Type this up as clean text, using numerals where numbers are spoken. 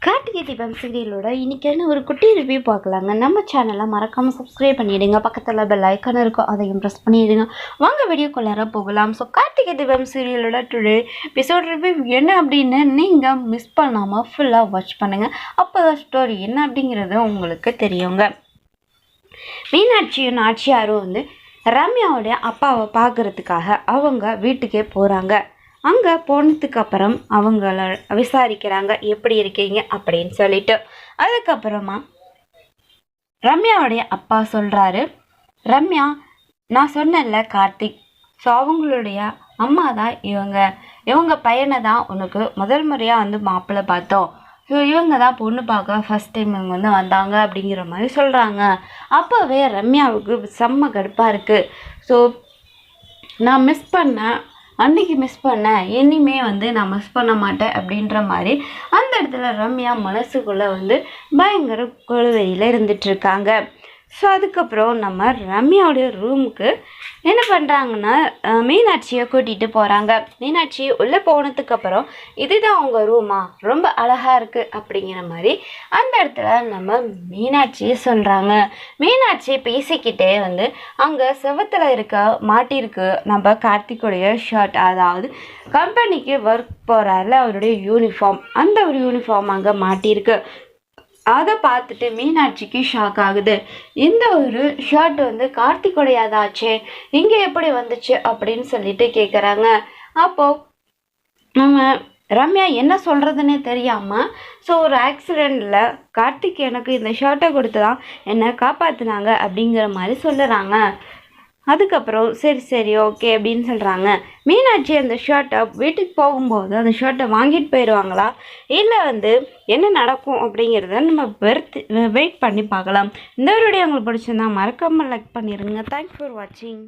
கார்த்திகை தீபம் சீரியலோட இன்றைக்கான ஒரு குட்டி ரிவ்யூ பார்க்கலாங்க. நம்ம சேனலை மறக்காமல் சப்ஸ்கிரைப் பண்ணிவிடுங்க. பக்கத்தில் பெல் ஐக்கான் இருக்கும், அதையும் ப்ரெஸ் பண்ணிவிடுங்க. வாங்க வீடியோக்குள்ளார போகலாம். So Karthigai Deepam சீரியலோட today episode review என்ன அப்படின்னு நீங்கள் மிஸ் பண்ணாமல் ஃபுல்லாக வாட்ச் பண்ணுங்கள். அப்போ தான் ஸ்டோரி என்ன அப்படிங்கிறது உங்களுக்கு தெரியுங்க. மீனாட்சியும் நாச்சியாரும் ரம்யாவுடைய அப்பாவை பார்க்குறதுக்காக அவங்க வீட்டுக்கே போகிறாங்க. அங்கே போனதுக்கப்புறம் அவங்கள விசாரிக்கிறாங்க, எப்படி இருக்கீங்க அப்படின்னு சொல்லிட்டு. அதுக்கப்புறமா ரம்யாவுடைய அப்பா சொல்கிறாரு, ரம்யா, நான் சொன்னேன்ல கார்த்திக், ஸோ அவங்களுடைய அம்மா தான் இவங்க பையனை தான் உனக்கு முதல் முறையாக மாப்பிள்ளை பார்த்தோம். ஸோ இவங்க தான் பொண்ணு பார்க்க ஃபஸ்ட் டைம் இவங்க வந்தாங்க அப்படிங்கிற மாதிரி சொல்கிறாங்க. அப்போவே ரம்யாவுக்கு செம்ம கடுப்பாக இருக்குது. ஸோ நான் அன்றைக்கி மிஸ் பண்ணேன், இனிமே நான் மிஸ் பண்ண மாட்டேன் அப்படின்ற மாதிரி அந்த இடத்துல ரம்யா மனசுக்குள்ளே பயங்கர கொழுவையில் இருந்துகிட்ருக்காங்க. ஸோ அதுக்கப்புறம் நம்ம ரம்யாவுடைய ரூமுக்கு என்ன பண்ணுறாங்கன்னா மீனாட்சியை கூட்டிகிட்டு போகிறாங்க. மீனாட்சி உள்ளே போனதுக்கப்புறம் இதுதான் உங்கள் ரூமா, ரொம்ப அழகாக இருக்குது அப்படிங்கிற மாதிரி அந்த இடத்துல நம்ம மீனாட்சியை சொல்கிறாங்க. மீனாட்சி பேசிக்கிட்டே அங்கே செவத்தில் மாட்டியிருக்கு நம்ம கார்த்திக்குடைய ஷர்ட், அதாவது கம்பெனிக்கு ஒர்க் போகிறாருல அவருடைய யூனிஃபார்ம், அந்த ஒரு யூனிஃபார்ம் அங்கே மாட்டியிருக்கு. அதை பார்த்துட்டு மீனாட்சிக்கு ஷாக் ஆகுது. இந்த ஒரு ஷர்ட் கார்த்திக்குடையதாச்சே, இங்கே எப்படி வந்துச்சு அப்படின்னு சொல்லிட்டு கேட்குறாங்க. அப்போது நம்ம ரம்யா என்ன சொல்கிறதுன்னே தெரியாமல், ஸோ ஒரு ஆக்சிடெண்ட்டில் கார்த்திக் எனக்கு இந்த ஷர்ட்டை கொடுத்து தான் என்னை காப்பாற்றினாங்க அப்படிங்கிற மாதிரி சொல்லுறாங்க. அதுக்கப்புறம் சரி ஓகே அப்படின்னு சொல்கிறாங்க. மீனாட்சி அந்த ஷர்ட்டை வீட்டுக்கு போகும்போது அந்த ஷர்ட்டை வாங்கிட்டு போயிடுவாங்களா, இல்லை என்ன நடக்கும் அப்படிங்கிறத நம்ம வெயிட் பண்ணி பார்க்கலாம். இந்த வீடியோ உங்களுக்கு பிடிச்சிருந்தா மறக்காமல் லைக் பண்ணிடுங்க. தேங்க்ஸ் ஃபார் வாட்சிங்.